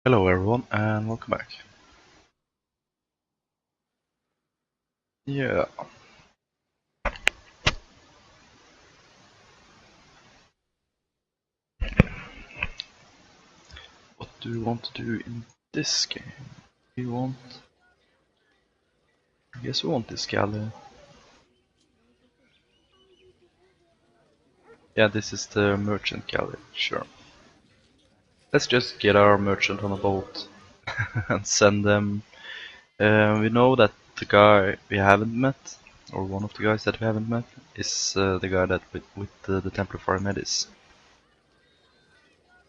Hello everyone and welcome back. Yeah, what do you want to do in this game? We want... I guess we want this galley. Yeah, this is the merchant galley, sure. Let's just get our merchant on a boat and send them. We know that the guy we haven't met, or one of the guys that we haven't met, is the guy that with the Templar Medis.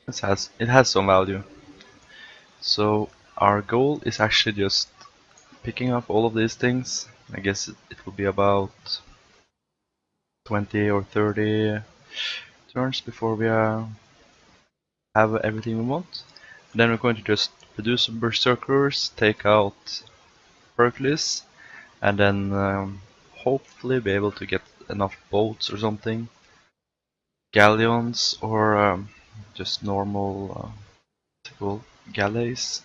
It has some value. So our goal is actually just picking up all of these things. I guess it will be about 20 or 30 turns before we have everything we want. Then we're going to just produce some berserkers, take out Hercules, and then hopefully be able to get enough boats or something, galleons or just normal typical galleys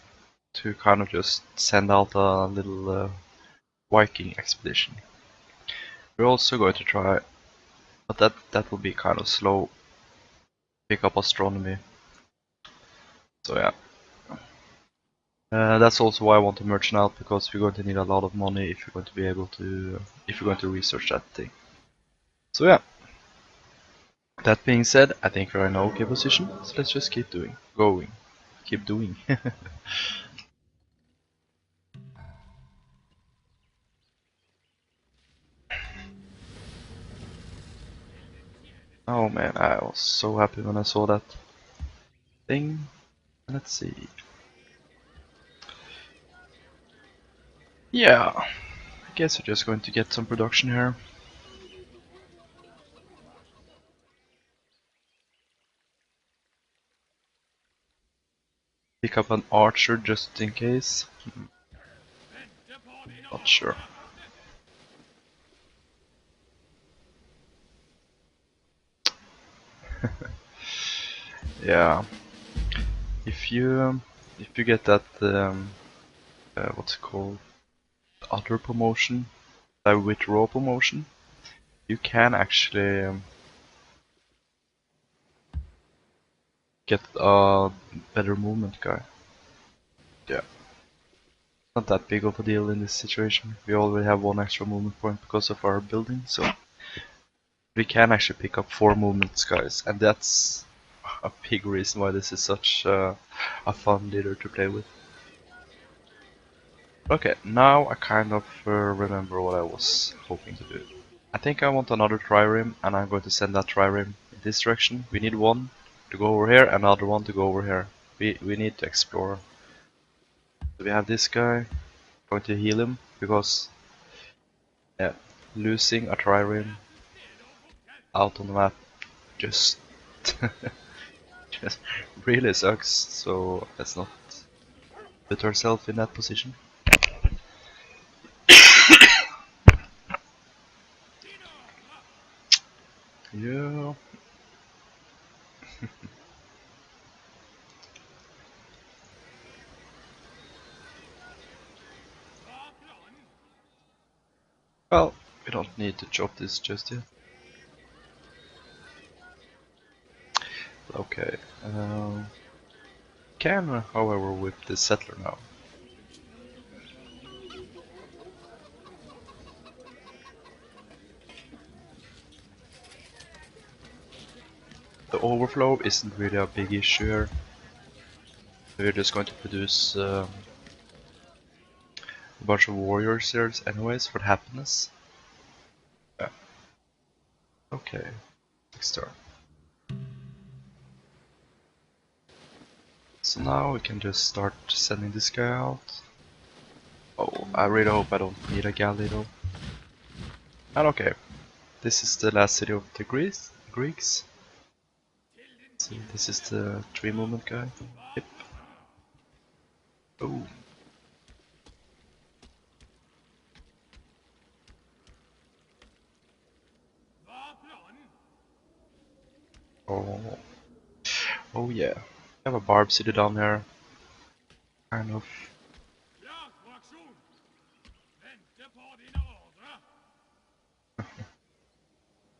to kind of just send out a little Viking expedition. We're also going to try, but that will be kind of slow, pick up astronomy. So yeah. That's also why I want to merchant out, because we're going to need a lot of money if you're going to be able to, if you're going to research that thing. So yeah. That being said, I think we're in an okay position, so let's just keep going. Keep doing. Oh man, I was so happy when I saw that thing. Let's see. Yeah, I guess we're just going to get some production here. Pick up an archer just in case. Not sure. Yeah. If you get that what's it called, other promotion, withdraw promotion, you can actually get a better movement guy. Yeah. Not that big of a deal in this situation. We already have one extra movement point because of our building, so we can actually pick up 4 movements guys, and that's a big reason why this is such a fun leader to play with. Okay, now I kind of remember what I was hoping to do. I think I want another trireme, and I'm going to send that trireme in this direction. We need one to go over here, another one to go over here. We need to explore. So we have this guy, going to heal him, because yeah, losing a trireme out on the map just just really sucks, so let's not put ourselves in that position. Yeah. Well, we don't need to chop this just yet. Okay. Can, however, whip this settler now. The overflow isn't really a big issue here. We're just going to produce a bunch of warriors here anyways for the happiness. Yeah. Okay. Next turn. So now we can just start sending this guy out. Oh, I really hope I don't need a galley though. And okay. This is the last city of the Greeks. See, this is the 3 movement guy. Yep. Oh. Oh. Oh yeah. We have a barb city down there. kind of.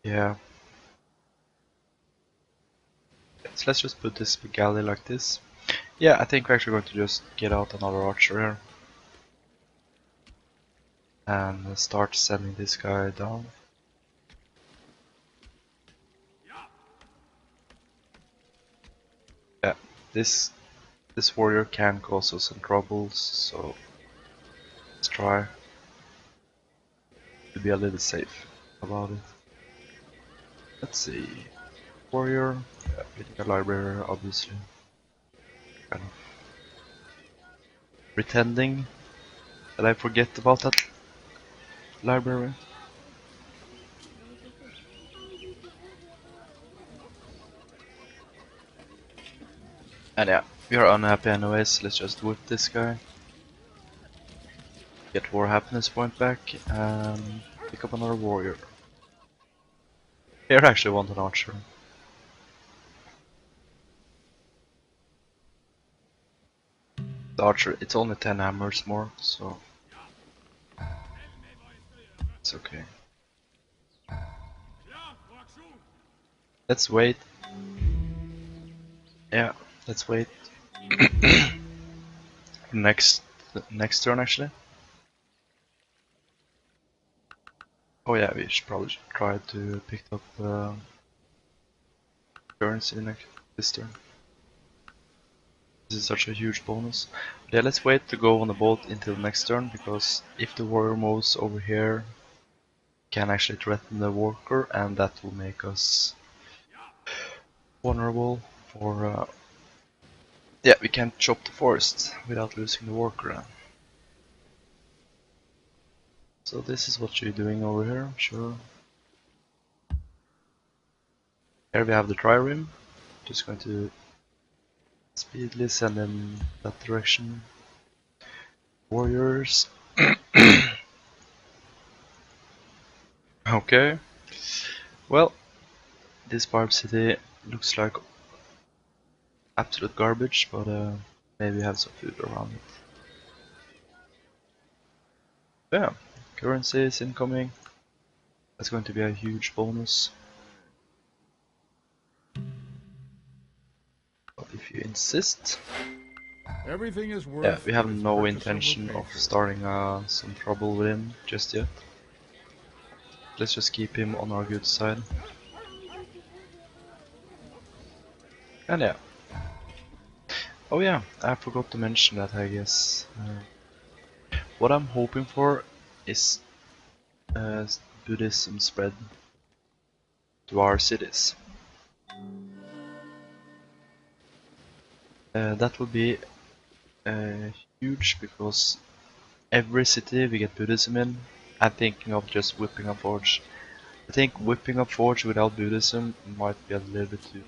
Yeah. So let's just put this galley like this. Yeah, I think we're actually going to just get out another archer here. And start sending this guy down. Yeah, this warrior can cause us some troubles, so let's try to be a little safe about it. Let's see. Warrior, yeah, getting a library obviously. Kind of pretending that I forget about that library. And yeah, we are unhappy anyways, let's just whip this guy. Get war happiness point back and pick up another warrior. Here I actually want an archer. The archer, it's only 10 hammers more, so it's okay. Let's wait. Yeah, let's wait. next turn actually. Oh yeah, we should probably try to pick up currency this turn. This is such a huge bonus. But yeah, let's wait to go on the boat until next turn, because if the warrior moves over here, can actually threaten the worker, and that will make us vulnerable for yeah, we can't chop the forest without losing the worker. So this is what you're doing over here, sure. Here we have the trireme. Just going to speedily send in that direction. Warriors. Okay. Well, this barb city looks like absolute garbage, but maybe have some food around it. Yeah, currency is incoming. That's going to be a huge bonus. But if you insist. Everything is worth Yeah, we have what its no purchaser intention will pay of for it. starting some trouble with him just yet. Let's just keep him on our good side. And yeah. Oh yeah, I forgot to mention that, I guess. What I'm hoping for is Buddhism spread to our cities. That would be huge, because every city we get Buddhism in, I'm thinking of just whipping up Forge. I think whipping up Forge without Buddhism might be a little bit too,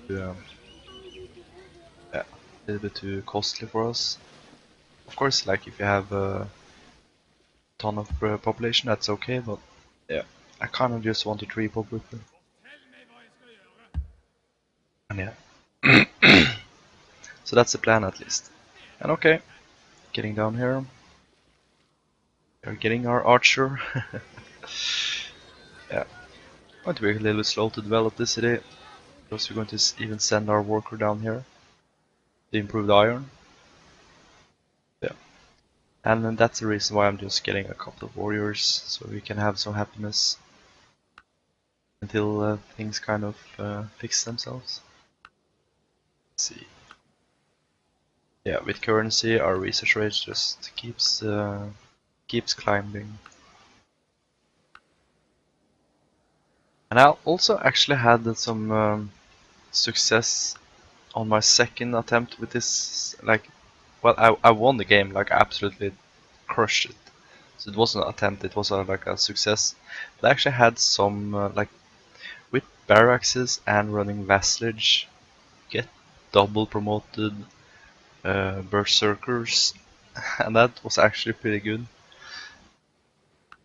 yeah, a little bit too costly for us. Of course, like if you have a ton of population, that's okay, but yeah, I kind of just want to tree pop with them. And yeah, so that's the plan at least. And okay, getting down here. We're getting our archer. Yeah, going to be a little bit slow to develop this city, because we're going to even send our worker down here to improve the iron. Yeah, and then that's the reason why I'm just getting a couple of warriors, so we can have some happiness until things kind of fix themselves. Let's see. Yeah, with currency, our research rate just keeps climbing. And I also actually had some success on my second attempt with this. Like, well, I won the game, like I absolutely crushed it. So it wasn't an attempt, it was like a success. But I actually had some like with barracks and running vassalage, get double promoted berserkers, and that was actually pretty good.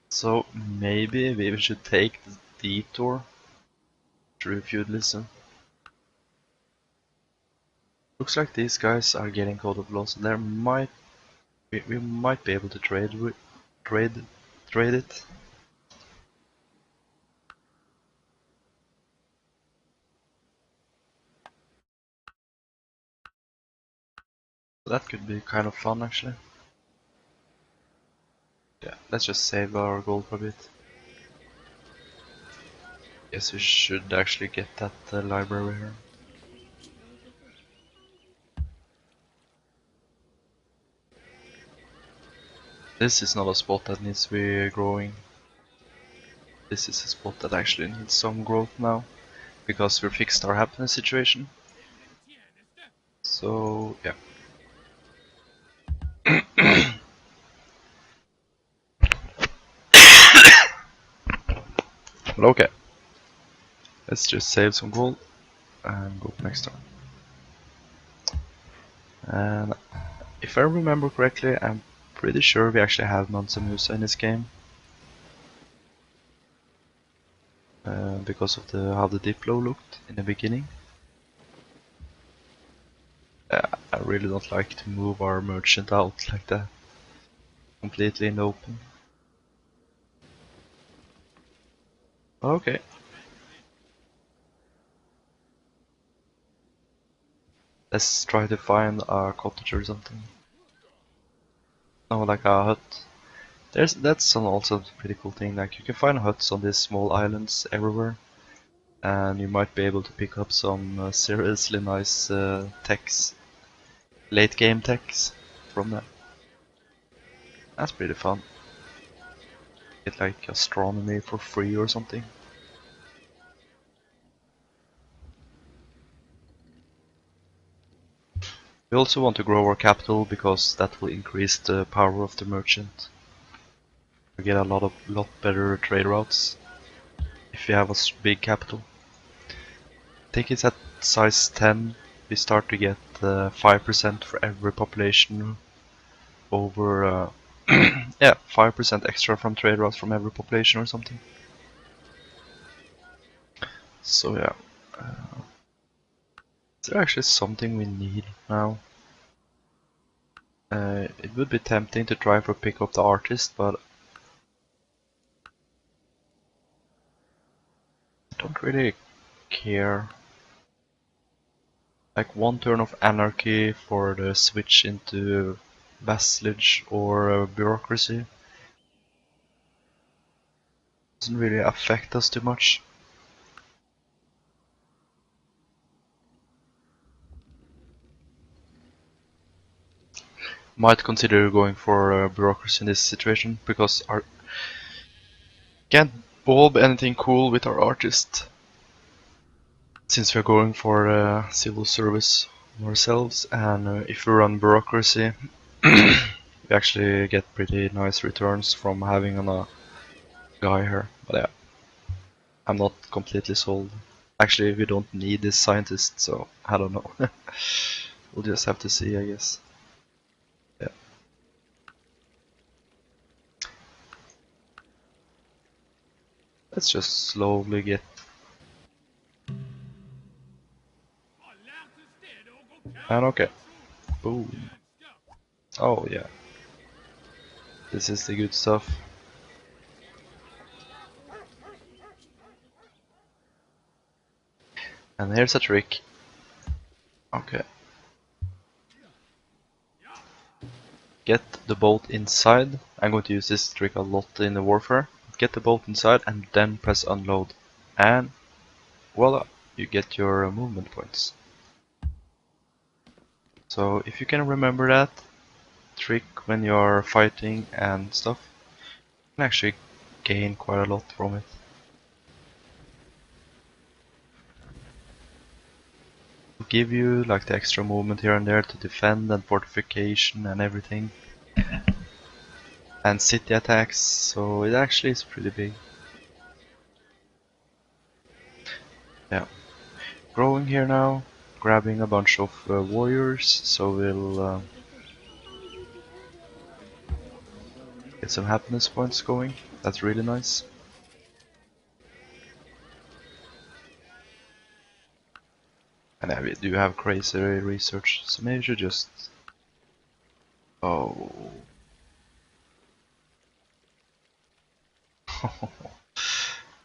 So maybe we should take the detour through feudalism. Looks like these guys are getting Code of Law, so there might We might be able to trade trade it. That could be kind of fun actually. Yeah, let's just save our gold for a bit. Guess we should actually get that library here. This is not a spot that needs to be growing. This is a spot that actually needs some growth now, because we fixed our happiness situation. So yeah. But okay. Let's just save some gold and go next turn. And if I remember correctly, I'm pretty sure we actually have Mansa Musa in this game. Because of how the Diplo looked in the beginning. I really don't like to move our merchant out like that. Completely in the open. Okay. Let's try to find a cottage or something. No, like a hut. That's also a pretty cool thing. Like you can find huts on these small islands everywhere, and you might be able to pick up some seriously nice techs, late game techs from them. That's pretty fun. Get like astronomy for free or something. We also want to grow our capital because that will increase the power of the merchant. We get a lot better trade routes if you have a big capital. I think it's at size 10 we start to get 5% for every population over yeah, 5% extra from trade routes from every population or something. So yeah, is there actually something we need now? It would be tempting to try for pick up the artist, but I don't really care. Like one turn of anarchy for the switch into vassalage or bureaucracy doesn't really affect us too much. Might consider going for bureaucracy in this situation because our can't bulb anything cool with our artist. Since we're going for civil service ourselves, and if we run bureaucracy, we actually get pretty nice returns from having a guy here. But yeah, I'm not completely sold. Actually, we don't need this scientist, so I don't know. We'll just have to see, I guess. Yeah. Let's just slowly get. And okay. Boom. Oh yeah. This is the good stuff. And here's a trick. Okay. Get the boat inside. I'm going to use this trick a lot in the warfare. Get the boat inside and then press unload. And voila, you get your movement points. So if you can remember that trick when you're fighting and stuff, you can actually gain quite a lot from it. It'll give you like the extra movement here and there to defend and fortification and everything. And city attacks, so it actually is pretty big. Yeah. Growing here now, grabbing a bunch of warriors, so we'll get some happiness points going. That's really nice. And yeah, we do have crazy research, so maybe we should just Oh.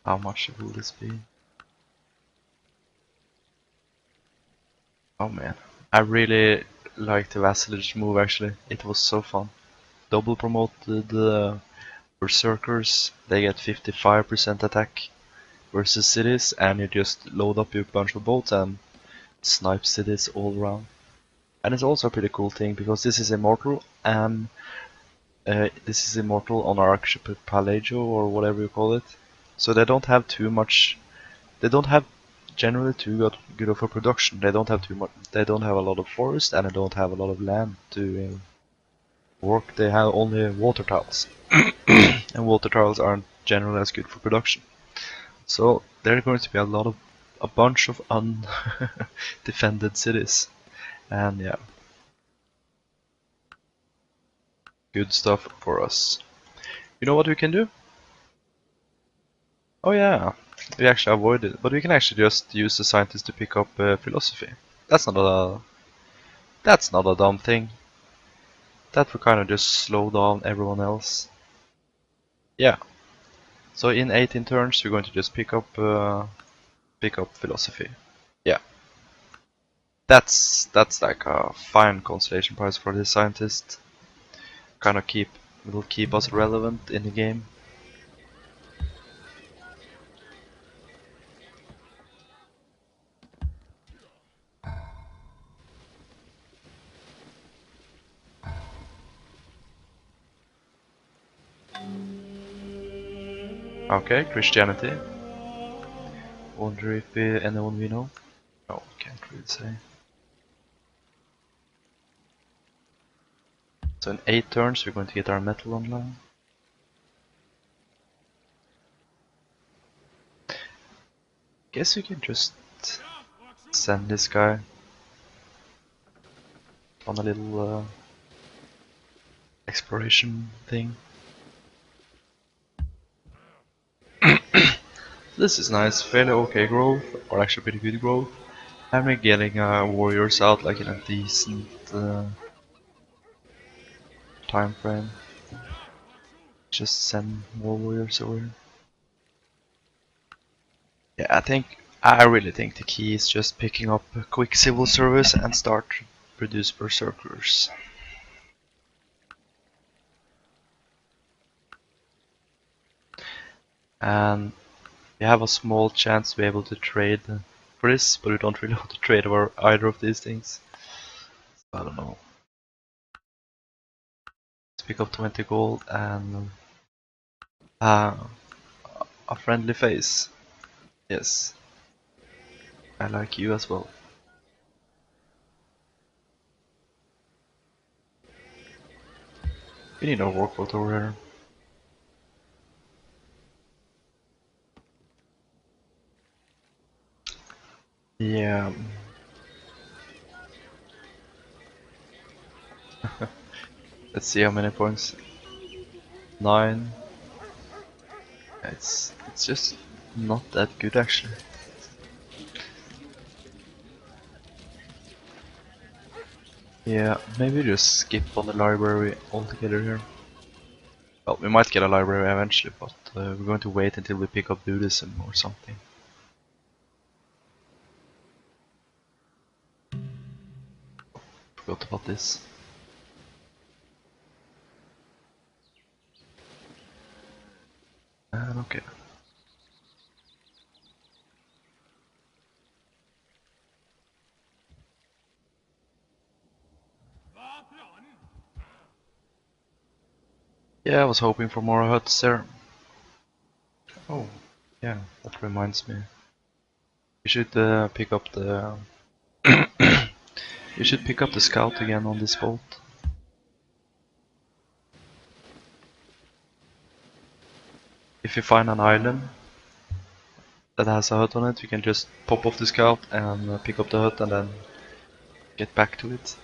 How much will this be? Oh man. I really liked the vassalage move actually. It was so fun. Double promoted berserkers, they get 55% attack versus cities, and you just load up your bunch of boats and snipe cities all around. And it's also a pretty cool thing because this is Immortal, and this is Immortal on Archipelago or whatever you call it. So they don't have too much. They don't have generally too good of a production. They don't have too much. They don't have a lot of forest, and they don't have a lot of land to work. They have only water tiles, and water tiles aren't generally as good for production. So there are going to be a bunch of undefended cities, and yeah, good stuff for us. You know what we can do? Oh yeah, we actually avoided it, but we can actually just use the scientists to pick up philosophy. That's not a that's not a dumb thing. That will kind of just slow down everyone else. Yeah. So in 18 turns, we're going to just pick up philosophy. Yeah. That's like a fine consolation prize for this scientist. Kind of will keep us relevant in the game. Okay, Christianity. Wonder if anyone we know? No, can't really say. So in 8 turns we're going to get our metal online. Guess we can just send this guy on a little exploration thing. This is nice, fairly okay growth, or actually pretty good growth. And we're getting warriors out like in a decent time frame. Just send more warriors over here. Yeah, I really think the key is just picking up a quick civil service and start to produce berserkers. And we have a small chance to be able to trade for this, but we don't really want to trade over either of these things. So I don't know. Let's pick up 20 gold and uh, a friendly face. Yes, I like you as well. We need a workboat over here. Yeah. Let's see how many points. 9. It's just not that good actually. Yeah, maybe just skip on the library altogether here. Well, we might get a library eventually, but we're going to wait until we pick up Buddhism or something. Forgot about this. And okay. Yeah, I was hoping for more huts there. Oh, yeah, that reminds me. You should pick up the. You should pick up the scout again on this boat. If you find an island that has a hut on it, you can just pop off the scout and pick up the hut and then get back to it.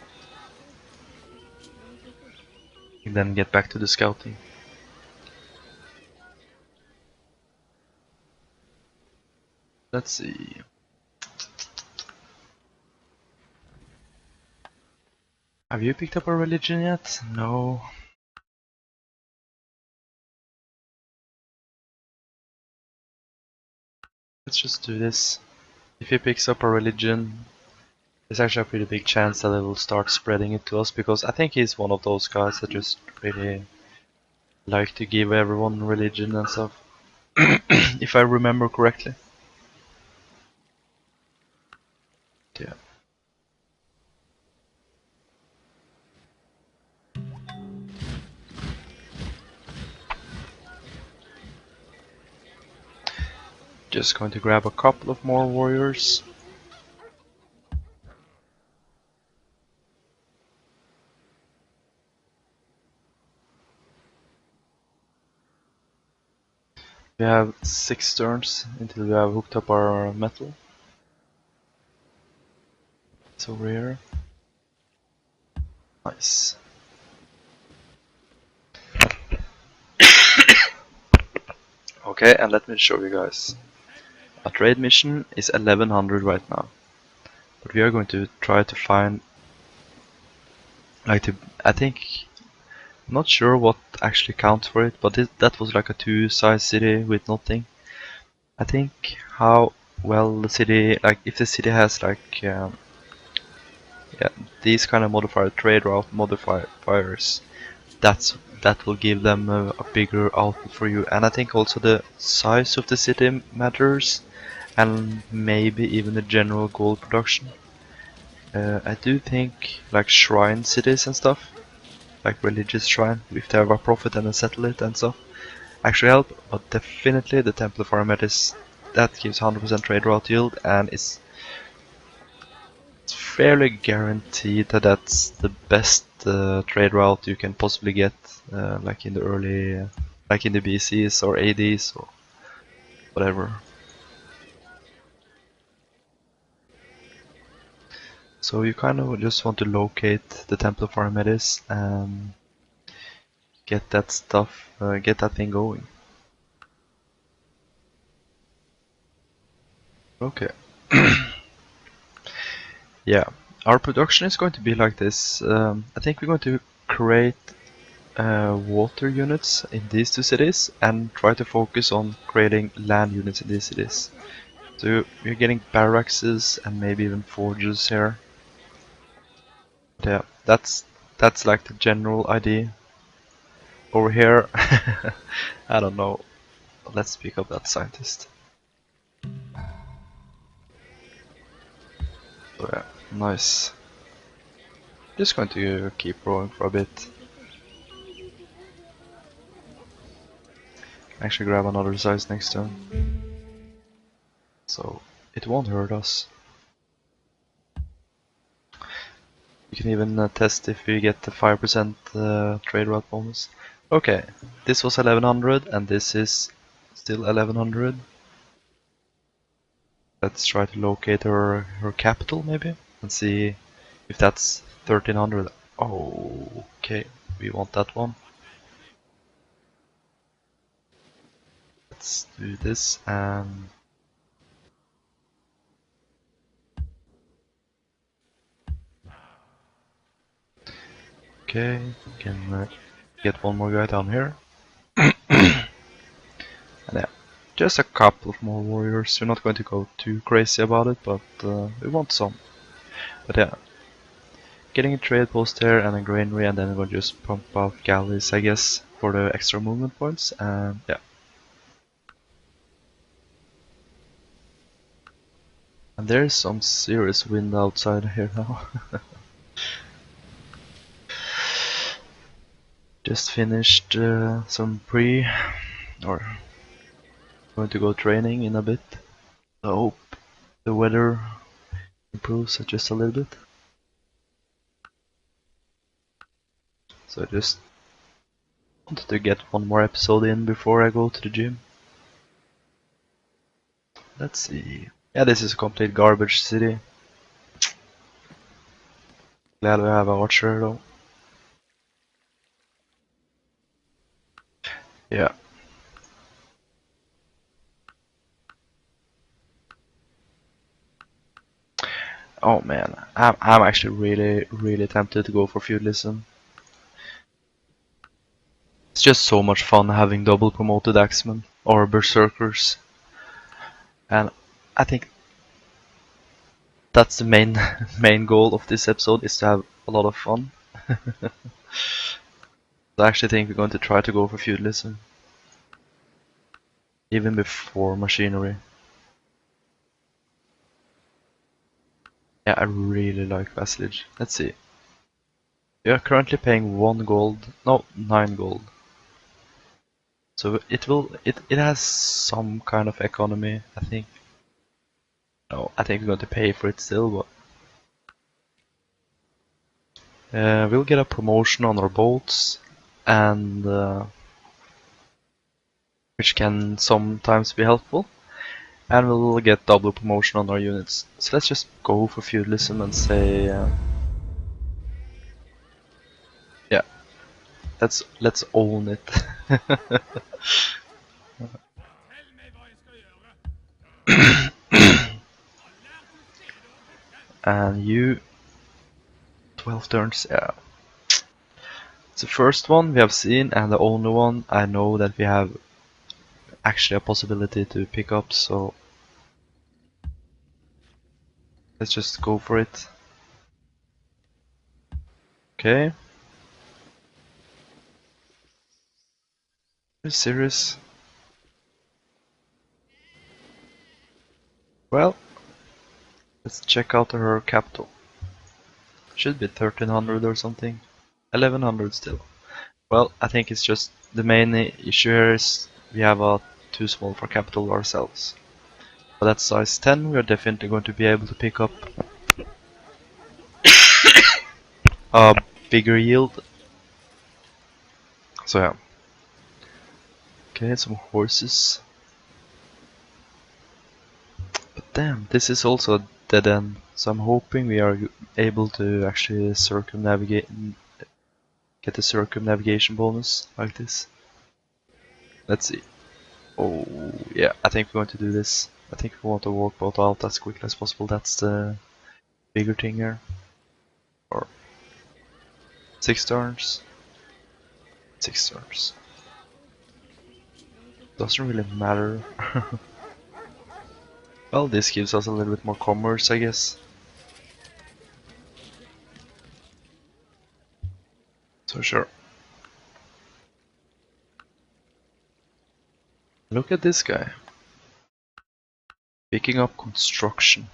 And then get back to the scouting. Let's see. Have you picked up a religion yet? No. Let's just do this. If he picks up a religion, there's actually a pretty big chance that it will start spreading it to us, because I think he's one of those guys that just really like to give everyone religion and stuff. If I remember correctly. Yeah. Just going to grab a couple of more warriors. We have 6 turns until we have hooked up our metal. It's over here. Nice. Okay, and let me show you guys. Our trade mission is 1100 right now. But we are going to try to find, like, I think, I'm not sure what actually counts for it, but that was like a 2-size city with nothing. I think how well the city, like if the city has like, yeah, these kind of modifier trade route modifiers, that will give them a bigger output for you. And I think also the size of the city matters, and maybe even the general gold production. I do think like shrine cities and stuff, like religious shrine, if they have a profit and then settle it and stuff, actually help. But definitely the Templar Farm is that gives 100% trade route yield, and it's fairly guaranteed that that's the best trade route you can possibly get, like in the early, like in the BCs or ADs or whatever. So you kind of just want to locate the Templar Farm and get that stuff, get that thing going. Okay. Yeah, our production is going to be like this. I think we're going to create water units in these 2 cities and try to focus on creating land units in these cities. So we're getting barracks and maybe even forges here. But yeah, that's like the general idea. Over here, I don't know. Let's pick up that scientist. So yeah, nice. Just going to keep rowing for a bit. Actually grab another size next turn. So it won't hurt us. You can even test if we get the 5% trade route bonus. Okay, this was 1100 and this is still 1100. Let's try to locate her capital maybe and see if that's 1300. Oh, okay, we want that one. Let's do this and okay, we can get one more guy down here. And yeah, just a couple of more warriors. We're not going to go too crazy about it, but we want some. But yeah, getting a trade post here and a granary, and then we'll just pump out galleys, I guess, for the extra movement points. And yeah. And there's some serious wind outside here now. Just finished some or going to go training in a bit. I hope the weather improves just a little bit. So I just wanted to get one more episode in before I go to the gym. Let's see. Yeah, this is a complete garbage city. Glad we have an archer though. Yeah. Oh man, I'm actually really tempted to go for feudalism. It's just so much fun having double promoted axemen or berserkers, and I think that's the main main goal of this episode, is to have a lot of fun. I actually think we're going to try to go for feudalism, even before machinery. Yeah, I really like vassalage. Let's see. We are currently paying 1 gold, no, 9 gold. So it has some kind of economy, I think. No, I think we're going to pay for it still, but we'll get a promotion on our boats, and which can sometimes be helpful, and we'll get double promotion on our units. So let's just go for feudalism and say, yeah, let's own it. And you 12 turns, yeah. It's the first one we have seen, and the only one I know that we have actually a possibility to pick up, so let's just go for it. Okay. Are you serious? Well, let's check out her capital. Should be 1300 or something. 1100 still. Well, I think it's just the main issue here is we have a too small for capital ourselves. But at size 10 we are definitely going to be able to pick up a bigger yield. So yeah. Okay, some horses. But damn, this is also a dead end. So I'm hoping we are able to actually circumnavigate, get the circumnavigation bonus like this. Let's see. Oh yeah, I think we're going to do this. I think we want to walk both out as quickly as possible. That's the bigger thing here. Or 6 turns. 6 turns. Doesn't really matter. Well, this gives us a little bit more commerce, I guess. So sure. Look at this guy. Picking up construction.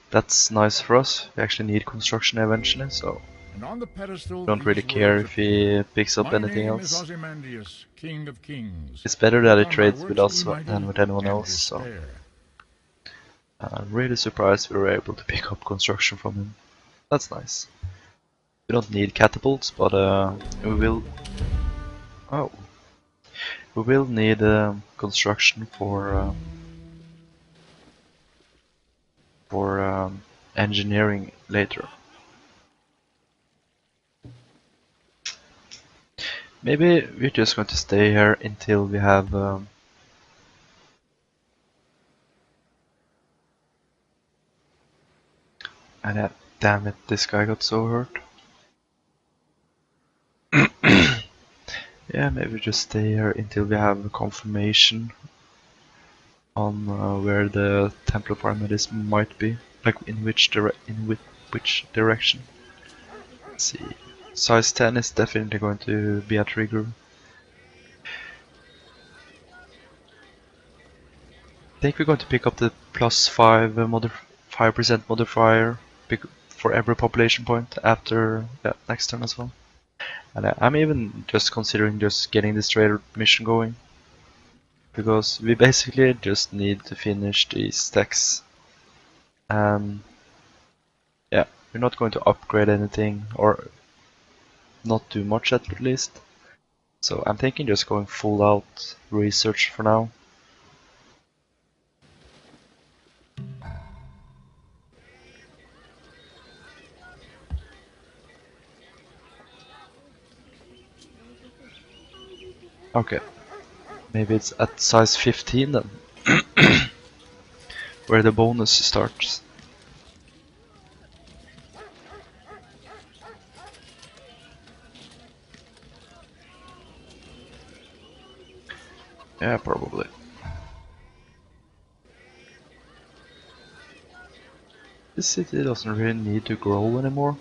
That's nice for us. We actually need construction eventually, so And on the pedestal, don't really these care words if he picks up appear. My anything name is else. Ozymandias, King of Kings. It's better that he Look on my trades with works us be mighty than with anyone and else, so despair. I'm really surprised we were able to pick up construction from him. That's nice. We don't need catapults, but we will. Oh, we will need construction for engineering later. Maybe we're just going to stay here until we have. And damn it, this guy got so hurt. Yeah, maybe just stay here until we have a confirmation on where the Templar Paramedics might be, like in which direction. Let's see. Size 10 is definitely going to be a trigger. I think we're going to pick up the plus 5% modifier for every population point after next turn as well. And I'm even just considering just getting this trader mission going, because we basically just need to finish these stacks, and yeah, we're not going to upgrade anything, or not too much at least. So I'm thinking just going full out research for now. Okay, maybe it's at size 15 then, where the bonus starts. Yeah, probably. This city doesn't really need to grow anymore.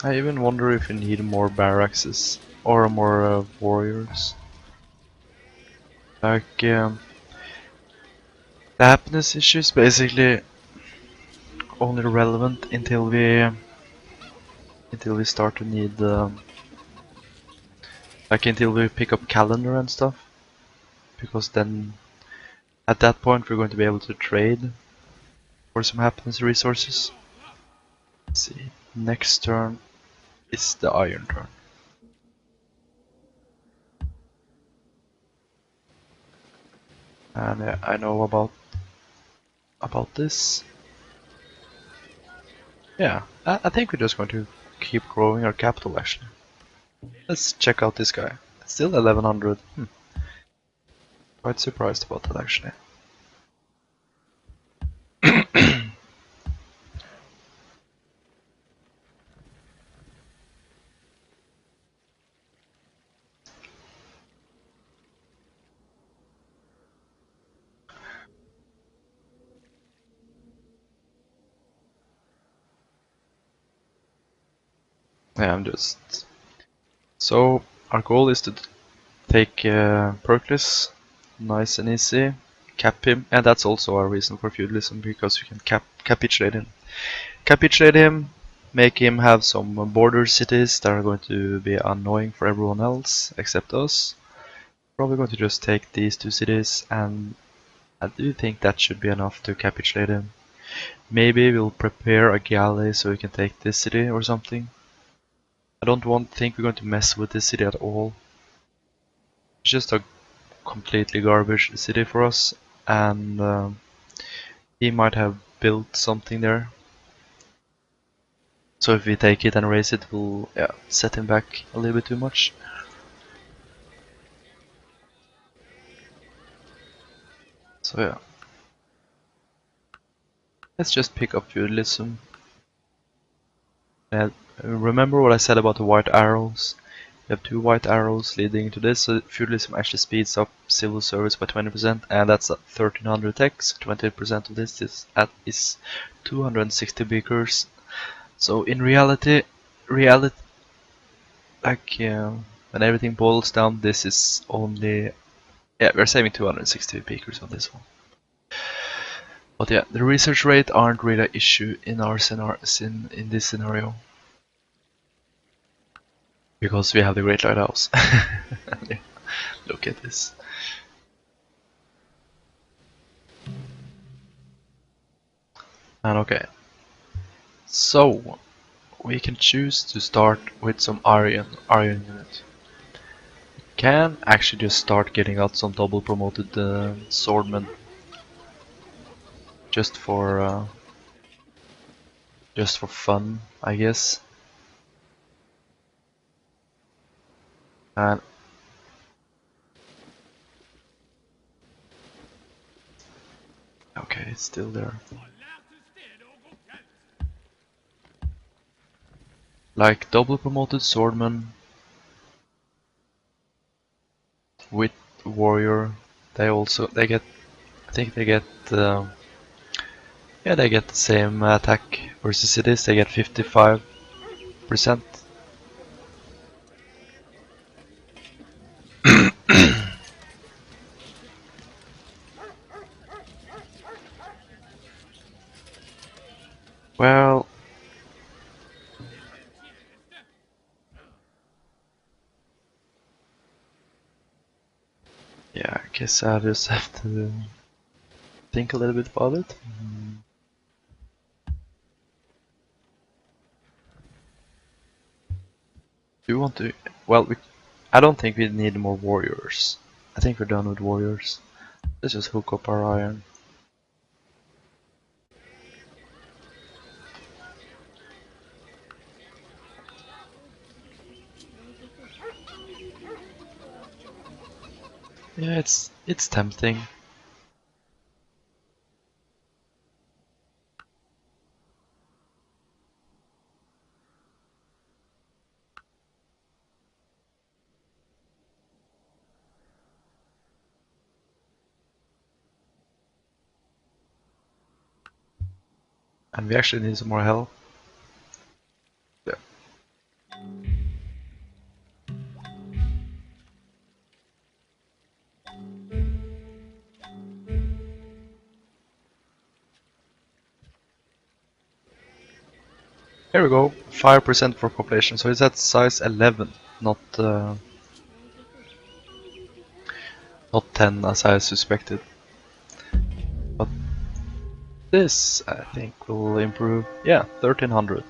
I even wonder if you need more barracks or more warriors. Like, the happiness issue is basically only relevant until we start to need like until we pick up calendar and stuff, because then at that point we're going to be able to trade for some happiness resources. Let's see, next turn is the iron turn. And I know about this. Yeah, I think we're just going to keep growing our capital actually. Let's check out this guy. Still 1100. Quite surprised about that actually. Yeah, I'm just... So, our goal is to take Perkles, nice and easy, cap him, and that's also our reason for feudalism, because we can capitulate him. Capitulate him, make him have some border cities that are going to be annoying for everyone else except us. Probably going to just take these two cities, and I do think that should be enough to capitulate him. Maybe we'll prepare a galley so we can take this city or something. I don't think we're going to mess with this city at all. It's just a completely garbage city for us, and he might have built something there. So if we take it and raise it, we'll set him back a little bit too much. So yeah, let's just pick up feudalism. And remember what I said about the white arrows? You have two white arrows leading to this, so feudalism actually speeds up civil service by 20%, and that's at 1300 techs. 20% of this is 260 beakers. So in reality, like when everything boils down, this is only, yeah, we're saving 260 beakers on this one. But yeah, the research rate aren't really an issue in our in this scenario, because we have the Great Lighthouse. Look at this. And okay, so we can choose to start with some iron unit. Can actually just start getting out some double promoted swordmen, just for fun, I guess. And okay, it's still there. Like double promoted swordman with warrior, they get, I think they get yeah, they get the same attack versus cities. They get 55%. Well, yeah, I guess I just have to think a little bit about it. Do you want to? Well, I don't think we need more warriors. I think we're done with warriors. Let's just hook up our iron. Yeah, it's tempting. And we actually need some more help. Yeah. Here we go, 5% for population, so it's at size 11, not 10 as I suspected. But this, I think, will improve. Yeah, 1300.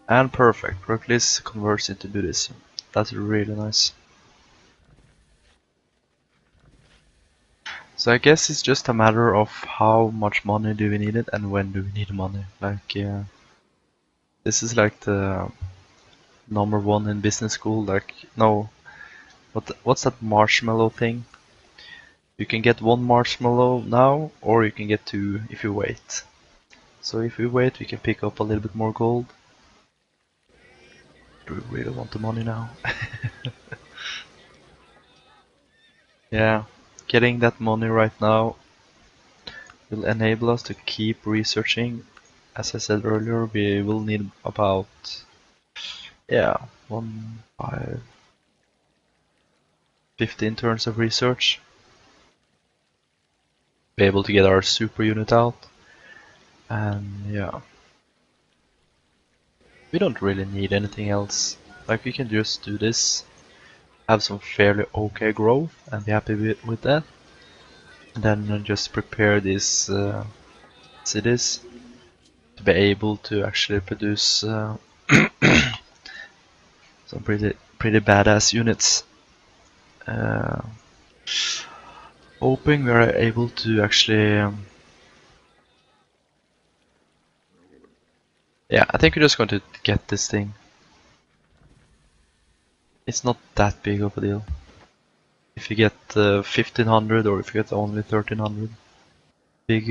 And perfect. Hercules converts into Buddhism. That's really nice. So I guess it's just a matter of how much money do we need it and when do we need money. Like, this is like the number one in business school. Like, no, what's that marshmallow thing? You can get one marshmallow now, or you can get two if you wait. So if we wait, we can pick up a little bit more gold. Do we really want the money now? Yeah, getting that money right now will enable us to keep researching. As I said earlier, we will need about, yeah, 15 turns of research. Be able to get our super unit out. And yeah, we don't really need anything else. Like, we can just do this, have some fairly okay growth, and be happy with that. And then just prepare these cities to be able to actually produce some pretty badass units. Hoping we are able to actually yeah, I think we're just going to get this thing. It's not that big of a deal. If you get 1500 or if you get only 1300. Big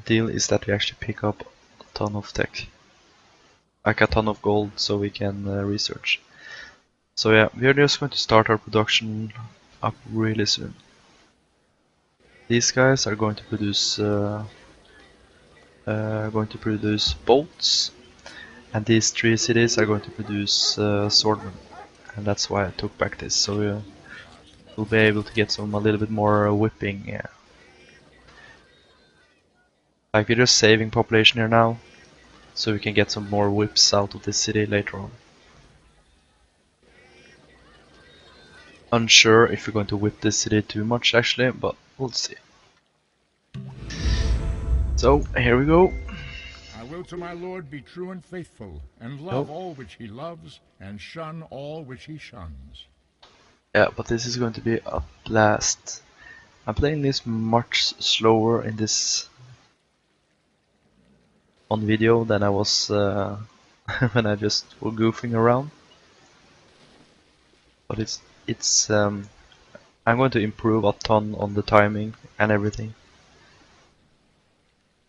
deal is that we actually pick up a ton of tech. Like a ton of gold so we can research. So yeah, we are just going to start our production up really soon. These guys are going to produce bolts, and these three cities are going to produce swordmen, and that's why I took back this. So we'll be able to get a little bit more whipping. Yeah. Like, we're just saving population here now, so we can get some more whips out of this city later on. Unsure if we're going to whip this city too much actually, but we'll see. So here we go. I will to my lord be true and faithful, and love all which he loves, and shun all which he shuns. Yeah, but this is going to be a blast. I'm playing this much slower in this on video than I was when I just were goofing around. But it's I'm going to improve a ton on the timing and everything.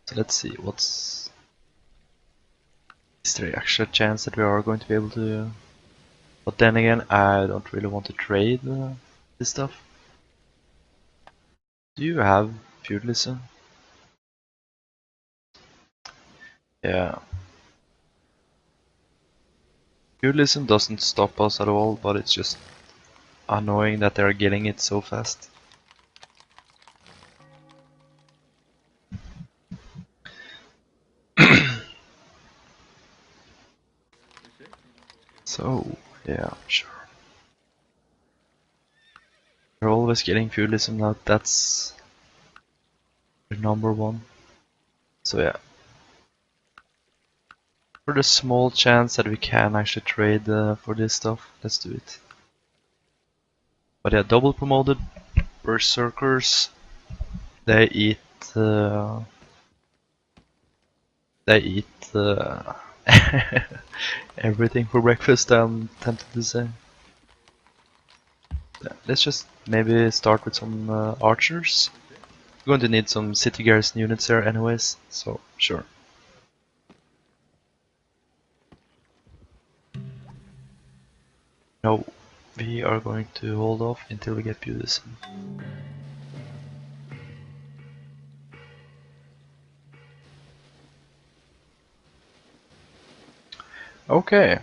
So let's see, is there actually a chance that we are going to be able to? But then again, I don't really want to trade this stuff. Do you have feudalism? Yeah. Feudalism doesn't stop us at all, but it's just annoying that they're getting it so fast. So, yeah, sure. We're always getting feudalism now, that's the number one. So yeah. For the small chance that we can actually trade for this stuff, let's do it. But yeah, double promoted berserkers, they eat everything for breakfast, I'm tempted to say. Yeah, let's just maybe start with some archers. We're going to need some city garrison units here anyways, so sure. No, we are going to hold off until we get Buddhism. Okay,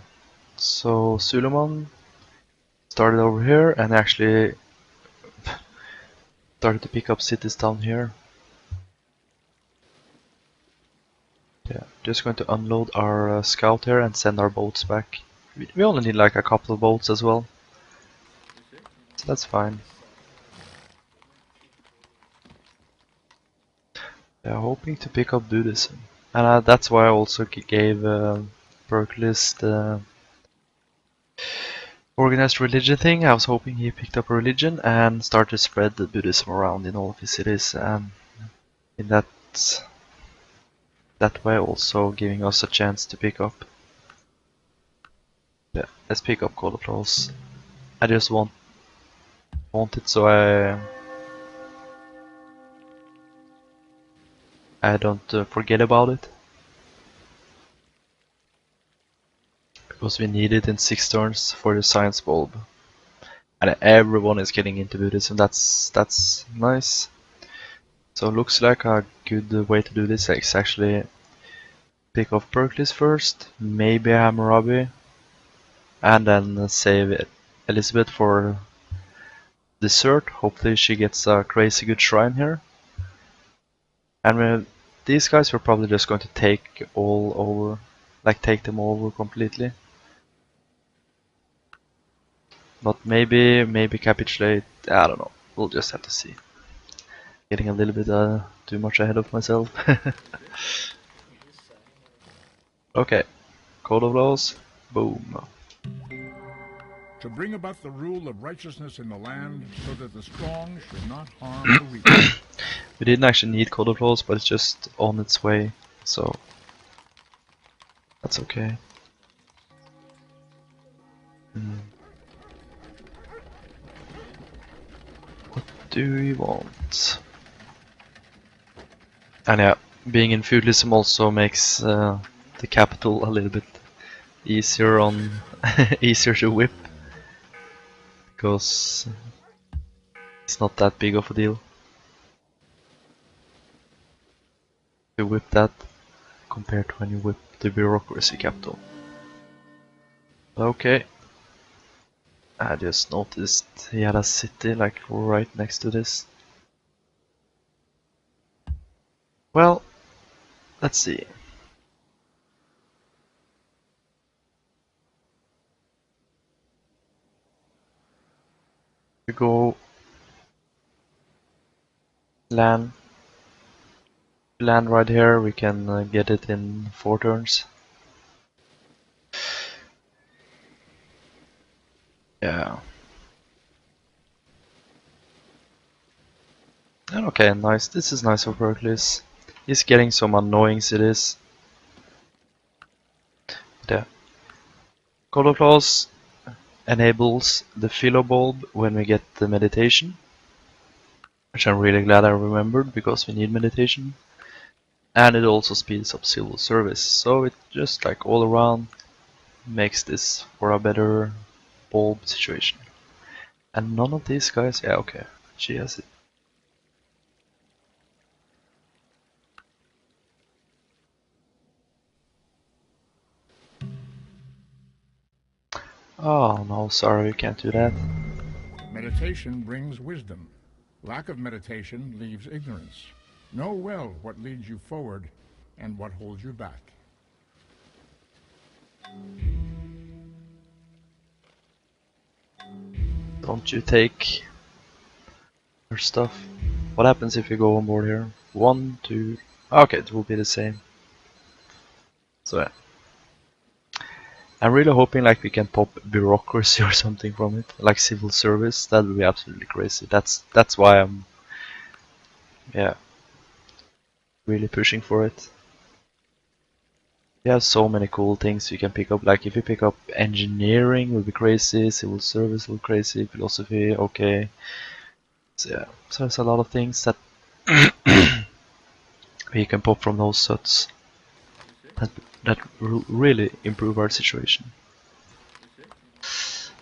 so Suleiman started over here and actually started to pick up cities down here. Yeah, just going to unload our scout here and send our boats back. We only need like a couple of boats as well, so that's fine. Yeah, hoping to pick up Buddhism, and that's why I also gave Berkeley's the organized religion thing. I was hoping he picked up a religion and started to spread the Buddhism around in all of his cities, and in that way also giving us a chance to pick up. Yeah, let's pick up Call of Close. I just want it so I don't forget about it, because we need it in 6 turns for the science bulb, and everyone is getting into Buddhism. That's nice. So looks like a good way to do this is actually pick off Berkeley's first, maybe Hammurabi, and then save Elizabeth for dessert. Hopefully she gets a crazy good shrine here. And these guys were probably just going to take all over, like take them over completely. But maybe capitulate. I don't know. We'll just have to see. Getting a little bit too much ahead of myself. Okay, Code of Laws. Boom. To bring about the rule of righteousness in the land, so that the strong should not harm the weak. We didn't actually need Code of Laws, but it's just on its way, so that's okay. What do we want? And yeah, being in feudalism also makes the capital a little bit easier easier to whip, because it's not that big of a deal to whip that compared to when you whip the bureaucracy capital. Okay, I just noticed he had a city like right next to this. Well, let's see. We go land right here. We can get it in 4 turns. Yeah. And okay, nice. This is nice for Berkeley's. He's getting some annoying cities. Yeah. Call of Claws enables the Philo bulb when we get the meditation, which I'm really glad I remembered because we need meditation. And it also speeds up civil service, so it just like all around makes this for a better bulb situation. And none of these guys, yeah, okay, she has it. Oh no, sorry, we can't do that. Meditation brings wisdom. Lack of meditation leaves ignorance. Know well what leads you forward and what holds you back. Don't you take her stuff. What happens if you go on board here? 1, 2. Okay, it will be the same. So yeah. I'm really hoping like we can pop bureaucracy or something from it, like civil service. That would be absolutely crazy. That's why I'm, yeah, really pushing for it. You have so many cool things you can pick up. Like if you pick up engineering, will be crazy. Civil service will be crazy. Philosophy, okay. So yeah, so there's a lot of things that we can pop from those sets that will really improve our situation.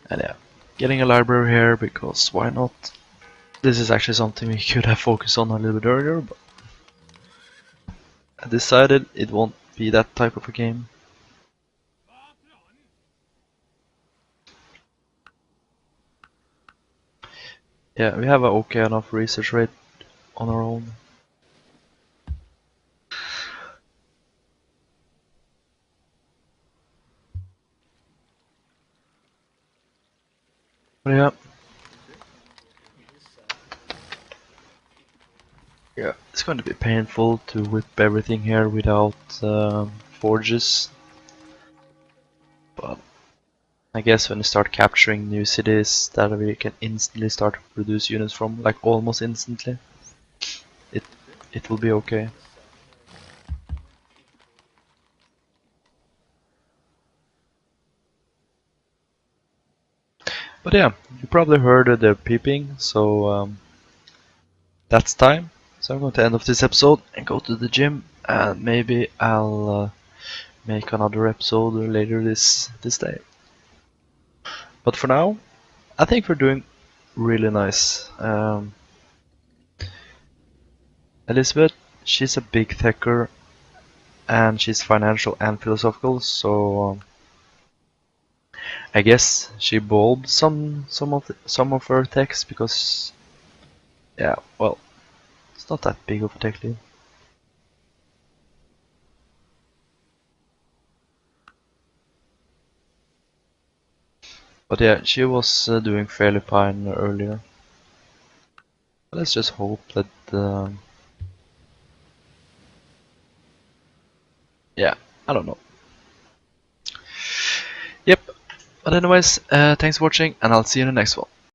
And yeah, getting a library here because why not? This is actually something we could have focused on a little bit earlier, but I decided it won't be that type of a game. Yeah, we have a okay enough research rate on our own. But yeah. Yeah, it's going to be painful to whip everything here without forges. But I guess when you start capturing new cities that we can instantly start to produce units from, like almost instantly, it it will be okay. But yeah, you probably heard the peeping, so that's time. So I'm going to end off this episode and go to the gym, and maybe I'll make another episode later this day. But for now, I think we're doing really nice. Elizabeth, she's a big thinker, and she's financial and philosophical, so I guess she bold some of her texts because yeah, well, it's not that big of a tech lead. But yeah, she was doing fairly fine earlier. Let's just hope that yeah, I don't know. Yep. But anyways, thanks for watching, and I'll see you in the next one.